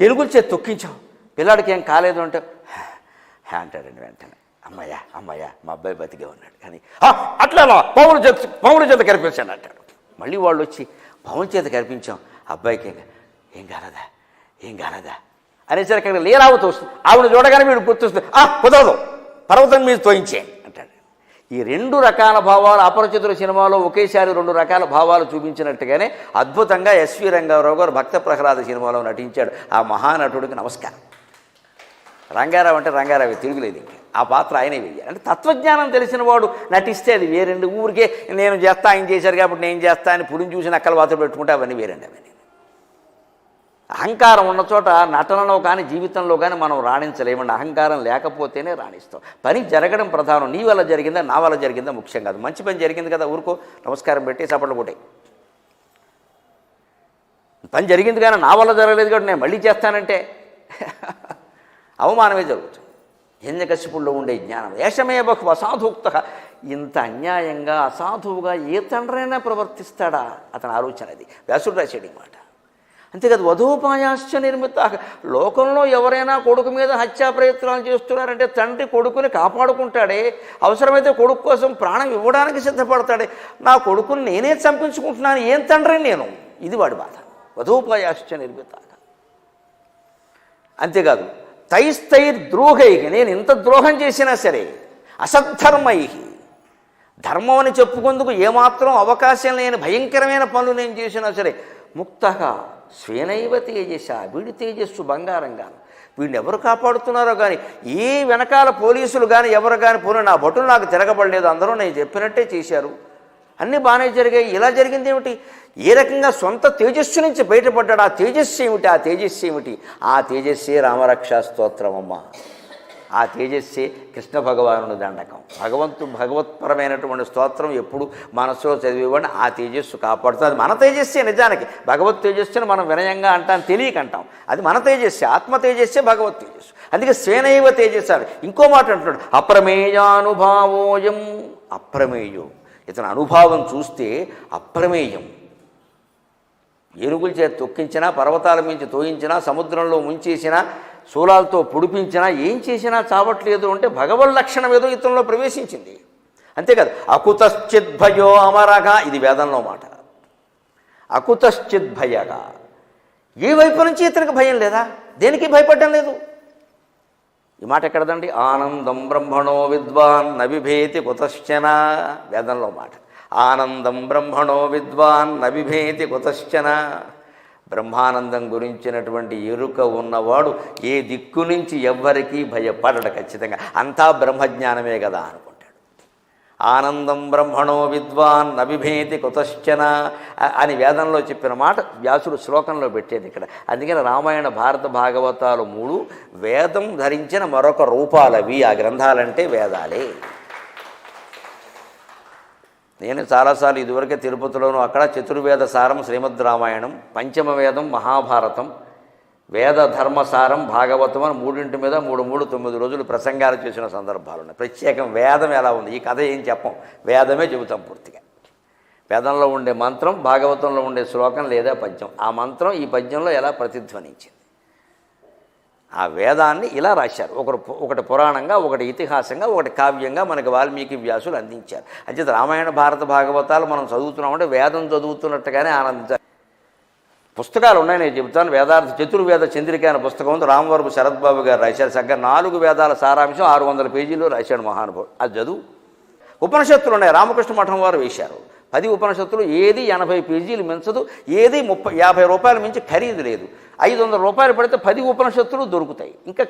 A: ఎలుగుల చేతి తొక్కించాం, పిల్లాడికి ఏం కాలేదు అంటే, అంటాడండి వెంటనే. అమ్మయ్యా అమ్మయ్యా మా అబ్బాయి బతికే ఉన్నాడు. కానీ అట్లా పౌరుల చేత కనిపించాను అంటాడు. మళ్ళీ వాళ్ళు వచ్చి పౌరుల చేత కనిపించాం, అబ్బాయికి ఏం కాలదా అనేసరికి అక్కడ లీలావతి వస్తుంది. ఆవిడ చూడగానే వీడు గుర్తొస్తుంది, కుదరదు పర్వతం మీద తోయించే అంటాడు. ఈ రెండు రకాల భావాలు అపరిచితుల సినిమాలో ఒకేసారి రెండు రకాల భావాలు చూపించినట్టుగానే అద్భుతంగా ఎస్వి రంగారావు గారు భక్త ప్రహ్లాద సినిమాలో నటించాడు. ఆ మహానటుడికి నమస్కారం. రంగారావు అంటే రంగారావు, తిరుగులేదు ఇంక. ఆ పాత్ర ఆయనే వేయాలి. అంటే తత్వజ్ఞానం తెలిసిన వాడు నటిస్తే అది వేరండి. ఊరికే నేను చేస్తా, ఆయన చేశారు కాబట్టి నేను చేస్తా అని పుడిని చూసి నక్కల వాతలు పెట్టుకుంటే అవన్నీ వేరండి. అవన్నీ అహంకారం ఉన్న చోట నటనలో కానీ జీవితంలో కానీ మనం రాణించలేమండి. అహంకారం లేకపోతేనే రాణిస్తాం. పని జరగడం ప్రధానం. నీ వల్ల జరిగిందా నా వల్ల జరిగిందా ముఖ్యం కాదు. మంచి పని జరిగింది కదా, ఊరుకో నమస్కారం పెట్టి చప్పట్లు కొట్టే. పని జరిగింది కానీ నా వల్ల జరగలేదు కాబట్టి నేను మళ్ళీ చేస్తానంటే అవమానమే జరుగుతుంది. హిరణ్యకశిపుల్లో ఉండే జ్ఞానం ఏషమే బహు అసాధూక్త. ఇంత అన్యాయంగా అసాధువుగా ఏ తండ్రైనా ప్రవర్తిస్తాడా అతని ఆలోచన. అది వ్యాసుడు రాసేది మాట. అంతేకాదు వధూపాయాశ్చ నిర్మిత. లోకంలో ఎవరైనా కొడుకు మీద హత్యా ప్రయత్నాలు చేస్తున్నారంటే తండ్రి కొడుకుని కాపాడుకుంటాడే, అవసరమైతే కొడుకు కోసం ప్రాణం ఇవ్వడానికి సిద్ధపడతాడే. నా కొడుకుని నేనే చంపించుకుంటున్నాను, ఏం తండ్రి నేను. ఇది వాడి బాధ. వధూపాయాశ్చ నిర్మిత. అంతేకాదు తైస్తైర్ద్రోహై, నేను ఇంత ద్రోహం చేసినా సరే అసద్ధర్మై, ధర్మం అని చెప్పుకుందుకు ఏమాత్రం అవకాశం లేని భయంకరమైన పనులు నేను చేసినా సరే ముక్తగా స్వేనైవ తేజస, వీడి తేజస్సు బంగారంగాను. వీడిని ఎవరు కాపాడుతున్నారో కానీ, ఏ వెనకాల పోలీసులు కానీ ఎవరు కానీ పోనీ నా భటులు నాకు తిరగబడలేదు, అందరూ నేను చెప్పినట్టే చేశారు, అన్నీ బాగానే జరిగాయి. ఇలా జరిగింది ఏమిటి? ఏ రకంగా సొంత తేజస్సు నుంచి బయటపడ్డాడు. ఆ తేజస్సు ఏమిటి? ఆ తేజస్సు ఏమిటి? ఆ తేజస్సే రామరక్షా స్తోత్రం అమ్మ. ఆ తేజస్సే కృష్ణ భగవానుడి దండకం. భగవత్పరమైనటువంటి స్తోత్రం ఎప్పుడు మనసులో చదివేవాడిని ఆ తేజస్సు కాపాడుతుంది. అది మన తేజస్సే నిజానికి. భగవత్ తేజస్సుని మనం వినయంగా అంటాం, తెలియక అంటాం. అది మన తేజస్సే, ఆత్మ తేజస్సే భగవత్ తేజస్సు. అందుకే స్వేనైవ తేజస్సు. ఇంకో మాట అంటున్నాడు, అప్రమేయానుభావోయం. అప్రమేయం, ఇతని అనుభావం చూస్తే అప్రమేయం. ఏనుగుల చేత తొక్కించినా, పర్వతాల మించి తోయించినా, సముద్రంలో ముంచేసినా, శూలాలతో పొడిపించినా, ఏం చేసినా చావట్లేదు అంటే భగవన్ లక్షణం ఏదో ఇతనిలో ప్రవేశించింది. అంతేకాదు అకుతశ్చిద్భయో అమరగా, ఇది వేదంలో మాట. అకుతశ్చిద్భయగా, ఏ వైపు నుంచి ఇతనికి భయం లేదా, దేనికి భయపడడం లేదు. ఈ మాట ఎక్కడదండి? ఆనందం బ్రహ్మణో విద్వాన్ నవిభేతి కుతశ్చన, వేదంలో మాట. ఆనందం బ్రహ్మణో విద్వాన్ నవిభేతి కుతశ్చన. బ్రహ్మానందం గురించినటువంటి ఎరుక ఉన్నవాడు ఏ దిక్కు నుంచి ఎవ్వరికీ భయపడడు. ఖచ్చితంగా అంతా బ్రహ్మజ్ఞానమే కదా అనుకుంటాడు. ఆనందం బ్రహ్మణో విద్వాన్ నవిభేతి కుతశ్చన అని వేదంలో చెప్పిన మాట వ్యాసుడు శ్లోకంలో పెట్టేది ఇక్కడ. అందుకని రామాయణ భారత భాగవతాలు 3 వేదం ధరించిన మరొక రూపాలవి. ఆ గ్రంథాలంటే వేదాలే. నేను చాలాసార్లు ఇదివరకే తిరుపతిలోనూ అక్కడ చతుర్వేద సారం శ్రీమద్ రామాయణం, పంచమ వేదం మహాభారతం, వేద ధర్మసారం భాగవతం అని 3 మీద 9 రోజులు ప్రసంగాలు చేసిన సందర్భాలు ఉన్నాయి. ప్రత్యేకం వేదం ఎలా ఉంది, ఈ కథ ఏం చెప్పం, వేదమే చెబుతాం పూర్తిగా. వేదంలో ఉండే మంత్రం, భాగవతంలో ఉండే శ్లోకం లేదా పద్యం, ఆ మంత్రం ఈ పద్యంలో ఎలా ప్రతిధ్వనించింది. ఆ వేదాన్ని ఇలా రాశారు. ఒకటి పురాణంగా, ఒకటి ఇతిహాసంగా, ఒకటి కావ్యంగా మనకి వాల్మీకి వ్యాసులు అందించారు. అంచేత రామాయణ భారత భాగవతాలు మనం చదువుతున్నామంటే వేదం చదువుతున్నట్టుగానే ఆనందించాలి. పుస్తకాలు ఉన్నాయి, నేను చెబుతాను. వేదార్థ చతుర్వేద చంద్రిక అనే పుస్తకం ఉంది, రామవరపు శరత్బాబు గారు రాశారు. చక్కగా 4 వేదాల సారాంశం 600 పేజీల్లో రాశాడు మహానుభావుడు. అది చదువు. ఉపనిషత్తులు ఉన్నాయి, రామకృష్ణ మఠం వారు వేశారు. 10 ఉపనిషత్తులు, ఏది 80 పేజీలు మించదు, ఏది 50 రూపాయలు మించి ఖరీదు లేదు. 500 రూపాయలు పడితే 10 ఉపనిషత్తులు దొరుకుతాయి. ఇంకా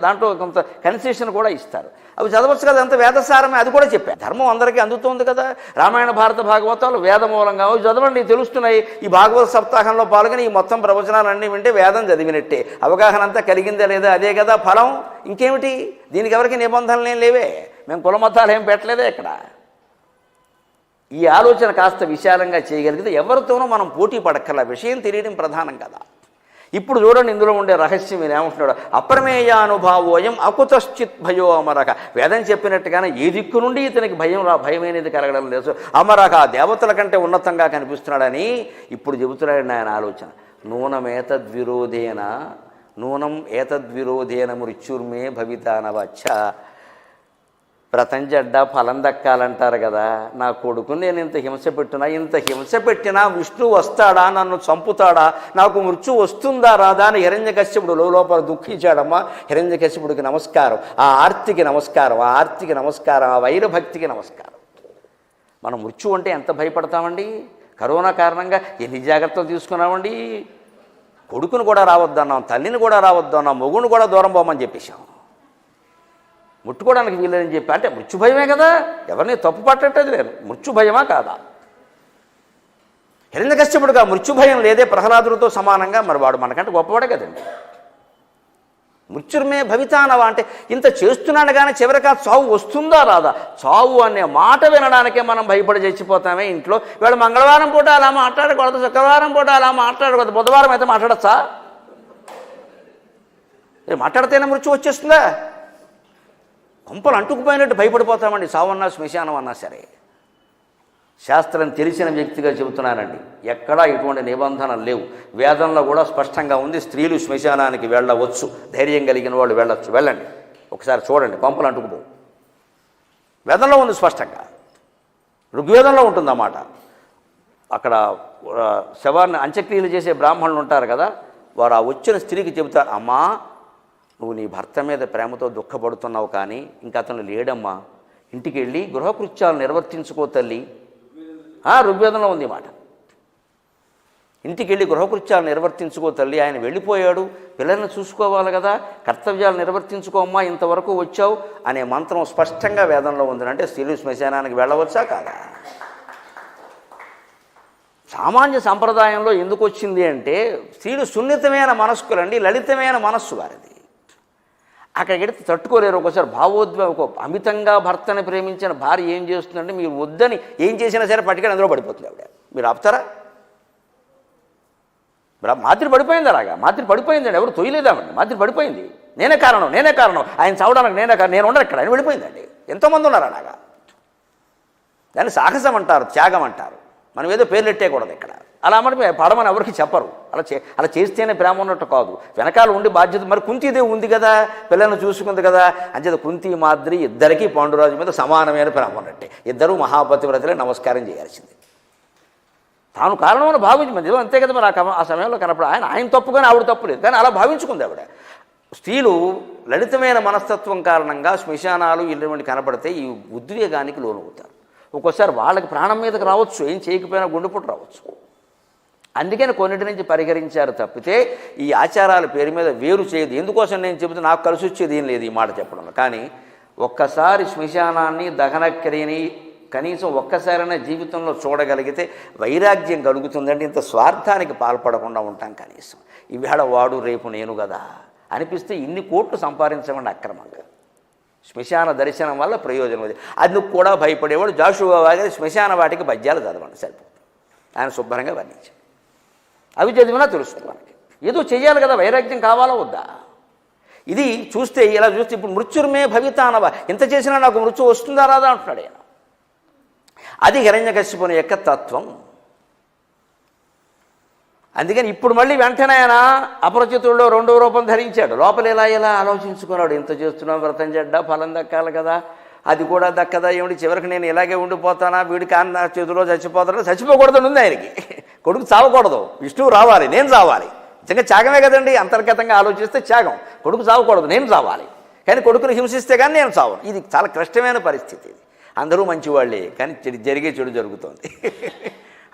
A: దాంట్లో కొంత కన్సెషన్ కూడా ఇస్తారు. అవి చదవచ్చు కదా, అంత వేదసారమే. అది కూడా చెప్పాను. ధర్మం అందరికీ అందుతుంది కదా. రామాయణ భారత భాగవతాలు వేద మూలంగా చదవండి, తెలుస్తున్నాయి. ఈ భాగవత సప్తాహంలో పాల్గొని ఈ మొత్తం ప్రవచనాలన్నీ వింటే వేదం చదివినట్టే. అవగాహన అంతా కలిగిందా లేదా, అదే కదా ఫలం. ఇంకేమిటి, దీనికి ఎవరికి నిబంధనలు ఏం లేవే. మేము కులమతాలు ఏం పెట్టలేదే ఇక్కడ. ఈ ఆలోచన కాస్త విశాలంగా చేయగలిగితే ఎవరితోనూ మనం పోటీ పడక్కర్ల. విషయం తెలియడం ప్రధానం కదా. ఇప్పుడు చూడండి, ఇందులో ఉండే రహస్యం మీరు ఏమంటున్నాడు? అప్రమేయానుభావోయం అకుతశ్చిత్ భయో అమరక. వేదం చెప్పినట్టుగానే ఏ దిక్కు నుండి ఇతనికి భయమైనది కలగడం లేదు. అమరక, దేవతల కంటే ఉన్నతంగా కనిపిస్తున్నాడని ఇప్పుడు చెబుతున్నాడు ఆయన ఆలోచన. నూనమేతద్విరోధేన నూనం ఏతద్విరోధేన మృత్యుర్మే భవితానవచ్చ. వ్రతం చెడ్డ ఫలం దక్కాలంటారు కదా. నా కొడుకుని నేను ఇంత హింస పెట్టినా విష్ణువు వస్తాడా, నన్ను చంపుతాడా, నాకు మృత్యు వస్తుందా రాదా అని హిరణ్యకశ్యపుడు లోపల దుఃఖించాడమ్మా. హిరణ్యకశ్యపుడికి నమస్కారం, ఆ ఆర్తికి నమస్కారం, ఆ వైరభక్తికి నమస్కారం. మనం మృత్యు అంటే ఎంత భయపడతామండి. కరోనా కారణంగా ఎన్ని జాగ్రత్తలు తీసుకున్నామండి. కొడుకును కూడా రావద్దన్నాం, తల్లిని కూడా రావద్దన్నాం, మొగుడిని కూడా దూరం పోమని చెప్పేశాం. ముట్టుకోవడానికి వీలేదని చెప్పి, అంటే మృత్యు భయమే కదా, ఎవరిని తప్పు పట్టేది లేదు. మృత్యు భయమా కాదా? హిరణ్యకశ్యపుడుగా మృత్యు భయం లేదే ప్రహ్లాదుడితో సమానంగా, మరి వాడు మనకంటే గొప్పవాడే కదండి. మృత్యుర్మే భవితానవా అంటే ఇంత చేస్తున్నాడు కానీ చివరికి ఆ చావు వస్తుందా రాదా? చావు అనే మాట వినడానికే మనం భయపడి చచ్చిపోతామే ఇంట్లో. ఇవాళ మంగళవారం పూట అలా మాట్లాడకూడదు, శుక్రవారం పూట అలా మాట్లాడకూడదు, బుధవారం అయితే మాట్లాడచ్చా? మాట్లాడితేనే మృత్యు వచ్చేస్తుందా? కొంపలు అంటుకుపోయినట్టు భయపడిపోతామండి. చావన్నా శ్మశానం అన్నా సరే. శాస్త్రం తెలిసిన వ్యక్తిగా చెబుతున్నానండి, ఎక్కడా ఇటువంటి నిబంధనలు లేవు. వేదంలో కూడా స్పష్టంగా ఉంది, స్త్రీలు శ్మశానానికి వెళ్ళవచ్చు, ధైర్యం కలిగిన వాళ్ళు వెళ్ళొచ్చు. వెళ్ళండి, ఒకసారి చూడండి, కొంపలు అంటుకుపో. వేదంలో ఉంది స్పష్టంగా, ఋగ్వేదంలో ఉంటుందన్నమాట. అక్కడ శవాన్ని అంత్యక్రియలు చేసే బ్రాహ్మణులు ఉంటారు కదా, వారు ఆ వచ్చిన స్త్రీకి చెబుతారు, అమ్మా నువ్వు నీ భర్త మీద ప్రేమతో దుఃఖపడుతున్నావు కానీ ఇంకా అతను లేడమ్మా, ఇంటికి వెళ్ళి గృహకృత్యాలు నిర్వర్తించుకో తల్లి. ఋగ్వేదంలో ఉంది మాట. ఇంటికి వెళ్ళి గృహకృత్యాలు నిర్వర్తించుకో తల్లి, ఆయన వెళ్ళిపోయాడు, పిల్లల్ని చూసుకోవాలి కదా, కర్తవ్యాలు నిర్వర్తించుకోమ్మా, ఇంతవరకు వచ్చావు అనే మంత్రం స్పష్టంగా వేదంలో ఉంది. అంటే స్త్రీలు శ్మశానానికి వెళ్ళవచ్చా కాదా? సామాన్య సంప్రదాయంలో ఎందుకు వచ్చింది అంటే, స్త్రీలు సున్నితమైన మనస్కులండి, లలితమైన మనస్సు వారిది. అక్కడికి వెళితే తట్టుకోలేరు. ఒకసారి భావోద్వేగం, అమితంగా భర్తని ప్రేమించిన భార్య ఏం చేస్తుందంటే, మీరు వద్దని ఏం చేసినా సరే పట్టుకొని అందులో పడిపోతుంది ఆవిడ. మీరు ఆపుతారా? మాదిరి పడిపోయింది, అలాగా మాదిరి పడిపోయిందండి, ఎవరు తొయ్యలేదామండి, మాదిరి పడిపోయింది. నేనే కారణం ఆయన చావడానికి నేను ఉండను ఇక్కడ, ఆయన వెళ్ళిపోయిందండి. ఎంతోమంది ఉన్నారు అలాగా. దాన్ని సాహసం అంటారు, త్యాగం అంటారు. మనం ఏదో పేర్లు పెట్టేయకూడదు ఇక్కడ. అలా మరి పడమని ఎవరికి చెప్పరు. అలా చేస్తేనే ప్రేమ ఉన్నట్టు కాదు, వెనకాల ఉండి బాధ్యత. మరి కుంతీదేవి ఉంది కదా, పిల్లల్ని చూసుకుంది కదా, అంచేత కుంతి మాదిరి ఇద్దరికీ పాండురాజు మీద సమానమైన ప్రేమ ఉన్నట్టే. ఇద్దరూ మహాపతివ్రతలే నమస్కారం చేయాల్సింది. తాను కారణమని భావించి అంతే కదా. మరి ఆ సమయంలో కనపడ ఆయన తప్పుగానే ఆవిడ తప్పు లేదు, కానీ అలా భావించుకుంది ఆవిడ. స్త్రీలు లలితమైన మనస్తత్వం కారణంగా శ్మశానాలు ఇటువంటి కనపడితే ఈ ఉద్వేగానికి లోనవుతారు. ఒక్కోసారి వాళ్ళకి ప్రాణం మీదకి రావచ్చు, ఏం చేయకపోయినా గుండెపోటు రావచ్చు. అందుకని కొన్నిటి నుంచి పరిహరించారు తప్పితే ఈ ఆచారాల పేరు మీద వేరు చేయదు. ఎందుకోసం నేను చెబితే నాకు కలిసి వచ్చేది ఏం లేదు ఈ మాట చెప్పడంలో. కానీ ఒక్కసారి శ్మశానాన్ని, దహనక్రియని కనీసం ఒక్కసారైనా జీవితంలో చూడగలిగితే వైరాగ్యం కలుగుతుందండి. ఇంత స్వార్థానికి పాల్పడకుండా ఉంటాం. కనీసం ఇవాళ వాడు రేపు నేను కదా అనిపిస్తే ఇన్ని కోట్లు సంపాదించమండి అక్రమంగా. శ్మశాన దర్శనం వల్ల ప్రయోజనం అది. అందుకు కూడా భయపడేవాడు జాషువా వారి శ్మశాన వాటికి పద్యాలు చదవండి సరిపోతుంది. ఆయన శుభ్రంగా వర్ణించాడు. అవి చదివినా తెలుస్తుంది మనకి. ఏదో చెయ్యాలి కదా, వైరాగ్యం కావాలా వద్దా? ఇది చూస్తే ఇలా చూస్తే ఇప్పుడు మృత్యుర్మే భవితానవా, ఎంత చేసినా నాకు మృత్యు వస్తుందా రాదా అంటున్నాడు ఆయన. అది హిరణ్యకశ్యపుని యొక్క తత్వం. అందుకని ఇప్పుడు మళ్ళీ వెంటనే ఆయన అపరిచితుల్లో రెండవ రూపం ధరించాడు. లోపల ఎలా ఆలోచించుకున్నాడు, ఇంత చేస్తున్నాం, వ్రతం చెడ్డ ఫలం దక్కాలి కదా, అది కూడా దక్కదా ఏమిటి, చివరికి నేను ఇలాగే ఉండిపోతానా, వీడికి నా చేతిలో చచ్చిపోతాను. చచ్చిపోకూడదు ఉంది ఆయనకి. కొడుకు చావకూడదు, విష్ణువు రావాలి, నేను చావాలి. నిజంగా త్యాగమే కదండి, అంతర్గతంగా ఆలోచిస్తే త్యాగం. కొడుకు చావకూడదు, నేను చావాలి. కానీ కొడుకుని హింసిస్తే కానీ నేను చావను. ఇది చాలా క్లిష్టమైన పరిస్థితి. ఇది అందరూ మంచివాళ్ళే, కానీ జరిగే చెడు జరుగుతోంది.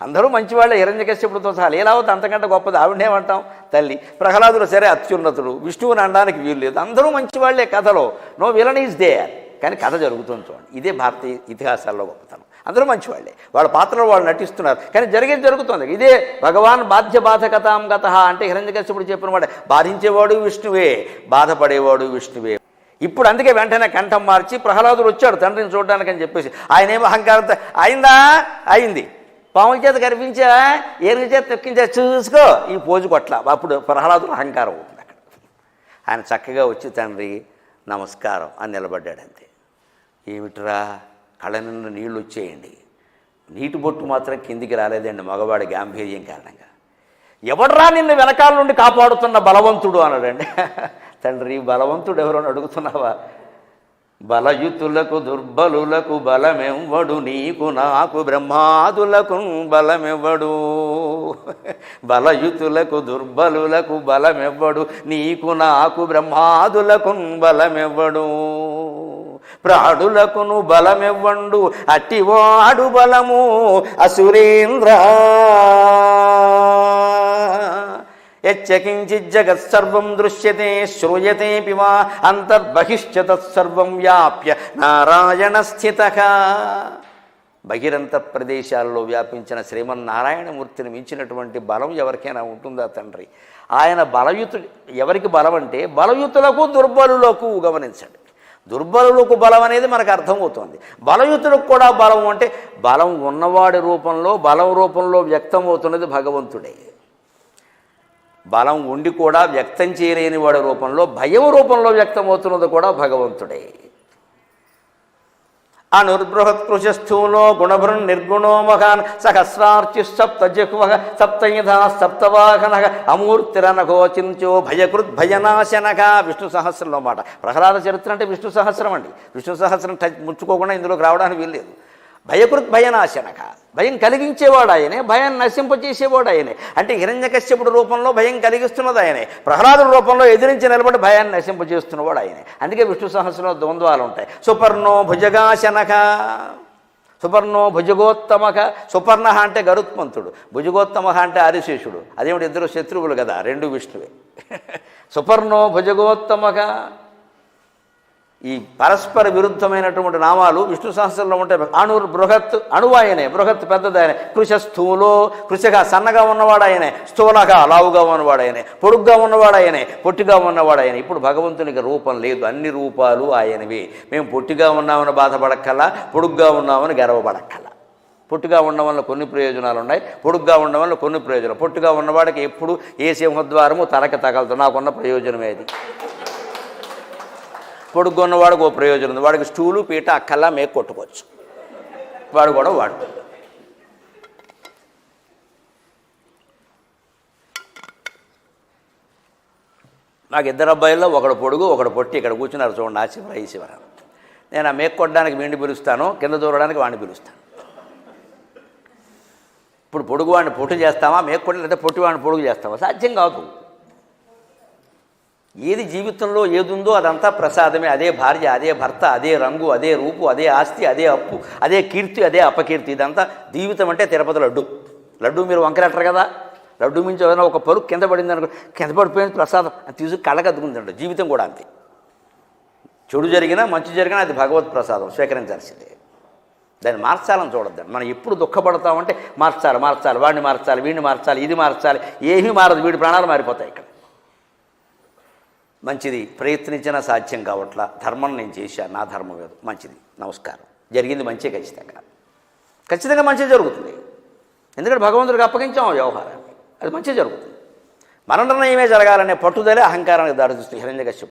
A: అందరూ మంచివాళ్ళే, హిరణ్యకశ్యపుడితో సహా. లీలావతి అంతకంటే గొప్పది, ఆవిడనేమంటాం తల్లి. ప్రహ్లాదుడు సరే అత్యున్నతుడు, విష్ణువుని అనడానికి వీలు లేదు. అందరూ మంచివాళ్లే కథలో, నో విలన్ ఈజ్ దేర్. కానీ కథ జరుగుతుంది చూడండి. ఇదే భారతీయ ఇతిహాసాల్లో గొప్పతనం. అందరూ మంచివాళ్లే, వాళ్ళ పాత్రలో వాళ్ళు నటిస్తున్నారు, కానీ జరిగేది జరుగుతుంది. ఇదే భగవాన్ బాధ్యబాధకతాం గత అంటే హిరణ్యకశ్యపుడు చెప్పిన వాడే. బాధించేవాడు విష్ణువే, బాధపడేవాడు విష్ణువే. ఇప్పుడు అందుకే వెంటనే కంఠం మార్చి ప్రహ్లాదుడు వచ్చాడు తండ్రిని చూడడానికి అని చెప్పేసి. ఆయనేమో అహంకారంతో అయింది, పాముల చేత కనిపించా, ఏనుగు చేత తొక్కించా, చూసుకో ఈ పోజు కొట్ల. అప్పుడు ప్రహ్లాదుడు అహంకారం అవుతుంది అక్కడ. ఆయన చక్కగా వచ్చి తండ్రి నమస్కారం అని నిలబడ్డాడు. అంతే. ఏమిట్రా, కళ్ళ నిండా నీళ్ళు వచ్చేయండి, నీటి బొట్టు మాత్రం కిందికి రాలేదండి మగవాడి గాంభీర్యం కారణంగా. ఎవడ్రా నిన్ను వెనకాల నుండి కాపాడుతున్న బలవంతుడు అన్నాడండి. తండ్రి బలవంతుడు ఎవరో అని అడుగుతున్నావా? బలయుతులకు దుర్బలులకు బలమెవ్వడు, నీకు నాకు బ్రహ్మాదులకు బలమెవ్వడు. బలయుతులకు దుర్బలులకు బలమెవ్వడు, నీకు నాకు బ్రహ్మాదులకు బలమెవ్వడు. ప్రాణులకును బలమెవ్వండు, అట్టివాడు బలము అసురేంద్ర. యచ్చకించిజ్జగత్సర్వం దృశ్యతే శ్రూయతే పివా అంతర్బహిశ్చ తత్సర్వం వ్యాప్య నారాయణ స్థితః. బహిరంత ప్రదేశాల్లో వ్యాపించిన శ్రీమన్నారాయణమూర్తిని మించినటువంటి బలం ఎవరికైనా ఉంటుందా తండ్రి? ఆయన బలయుతుడు. ఎవరికి బలం అంటే బలయుతులకు దుర్బలులకు. గమనించండి, దుర్బలులకు బలం అనేది మనకు అర్థమవుతుంది. బలయుతులకు కూడా బలం అంటే బలం ఉన్నవాడి రూపంలో, బలం రూపంలో వ్యక్తమవుతున్నది భగవంతుడే. బలం ఉండి కూడా వ్యక్తం చేయలేని వాడి రూపంలో, భయం రూపంలో వ్యక్తమవుతున్నది కూడా భగవంతుడే. అనుర్బృహత్కృశస్థూలో గుణభృన్ నిర్గుణో మహాన్ సహస్రార్చి సప్త జిహ్వ సప్తయుధా సప్తవాహన అమూర్తిరనఘోచించో భయకృద్భయనాశనక. విష్ణు సహస్రంలో మాట. ప్రహ్లాద చరిత్ర అంటే విష్ణు సహస్రం అండి. విష్ణు సహస్రం ముచ్చుకోకుండా ఇందులోకి రావడానికి వీల్లేదు. భయకృద్భయనాశనక, భయం కలిగించేవాడు ఆయనే, భయం నశింపచేసేవాడు ఆయనే. అంటే హిరణ్యకశ్యపుడు రూపంలో భయం కలిగిస్తున్నది ఆయనే, ప్రహ్లాదుల రూపంలో ఎదిరించి నిలబడి భయాన్ని నశింపచేస్తున్నవాడు ఆయనే. అందుకే విష్ణు సహస్రంలో ద్వంద్వాలు ఉంటాయి. సుపర్ణో భుజగాశనక, సుపర్ణో భుజగోత్తమక. సుపర్ణ అంటే గరుత్మంతుడు, భుజగోత్తమ అంటే ఆదిశేషుడు. అదేమిటి, ఇద్దరు శత్రువులు కదా, రెండు విష్ణువే. సుపర్ణో భుజగోత్తమక. ఈ పరస్పర విరుద్ధమైనటువంటి నామాలు విష్ణు సహస్రంలో ఉంటాయి. అణుర్ బృహత్, అణువాయనే, బృహత్ పెద్దదాయనే. కృశ స్థూలో, కృశగా సన్నగా ఉన్నవాడాయనే, స్థూలగా లావుగా ఉన్నవాడాయనే, పొడుగ్గా ఉన్నవాడాయనే, పొట్టిగా ఉన్నవాడాయనే. ఇప్పుడు భగవంతునికి రూపం లేదు, అన్ని రూపాలు ఆయనవే. మేము పొట్టిగా ఉన్నామని బాధపడక్కల్లా, పొడుగ్గా ఉన్నామని గర్వపడక్కల్లా. పొట్టిగా ఉండడం వల్ల కొన్ని ప్రయోజనాలు ఉన్నాయి, పొడుగ్గా ఉండడం వల్ల కొన్ని ప్రయోజనాలు. పొట్టిగా ఉన్నవాడికి ఎప్పుడు ఏ సింహద్వారము తలకి తగలదు, నాకున్న ప్రయోజనమే అది. పొడుగ్గా ఉన్నవాడికి ఓ ప్రయోజనం ఉంది, వాడికి స్టూలు పీట అక్కల్లా మేక కొట్టుకోవచ్చు, వాడు కూడా వాడు. నాకు ఇద్దరు అబ్బాయిల్లో ఒకడు పొడుగు ఒకడు పొట్టి ఇక్కడ కూర్చున్నారు చూడండి, ఆ చివర ఈ చివర. నేను ఆ మేక కొట్టడానికి వీడిని పిలుస్తాను, కింద దూరడానికి వాడిని పిలుస్తాను. ఇప్పుడు పొడుగు వాడిని పొట్టు చేస్తామా, మేక కొట్టి లేదా పొట్టి వాడిని పొడుగు చేస్తామా? సాధ్యం కాదు. ఏది జీవితంలో ఏదుందో అదంతా ప్రసాదమే. అదే భార్య, అదే భర్త, అదే రంగు, అదే రూపు, అదే ఆస్తి, అదే అప్పు, అదే కీర్తి, అదే అపకీర్తి. ఇదంతా జీవితం అంటే తిరుపతి లడ్డు. లడ్డు మీరు వంకరట్టరు కదా, లడ్డు మించి ఏదైనా ఒక పరుగు కింద పడింది అనుకో, కింద పడిపోయిన ప్రసాదం తీసుకు కళ్ళకద్దుకుందండి. జీవితం కూడా అంతే. చెడు జరిగినా మంచి జరిగినా అది భగవత్ ప్రసాదం, స్వీకరించాల్సిందే. దాన్ని మార్చాలని చూడద్దండి. మనం ఎప్పుడు దుఃఖపడతామంటే మార్చాలి, వాడిని మార్చాలి, వీడిని మార్చాలి, ఇది మార్చాలి. ఏమీ మారదు, వీడి ప్రాణాలు మారిపోతాయి. ఇక్కడ మంచిది ప్రయత్నించినా సాధ్యం కావట్లా, ధర్మం నేను చేశాను, నా ధర్మం లేదు, మంచిది, నమస్కారం, జరిగింది మంచి, ఖచ్చితంగా మంచి జరుగుతుంది. ఎందుకంటే భగవంతుడికి అప్పగించాం వ్యవహారాన్ని, అది మంచి జరుగుతుంది. మన నిర్ణయమే జరగాలనే పట్టుదలే అహంకారానికి దారితీస్తుంది హిరణ్యకశ్యపుడు.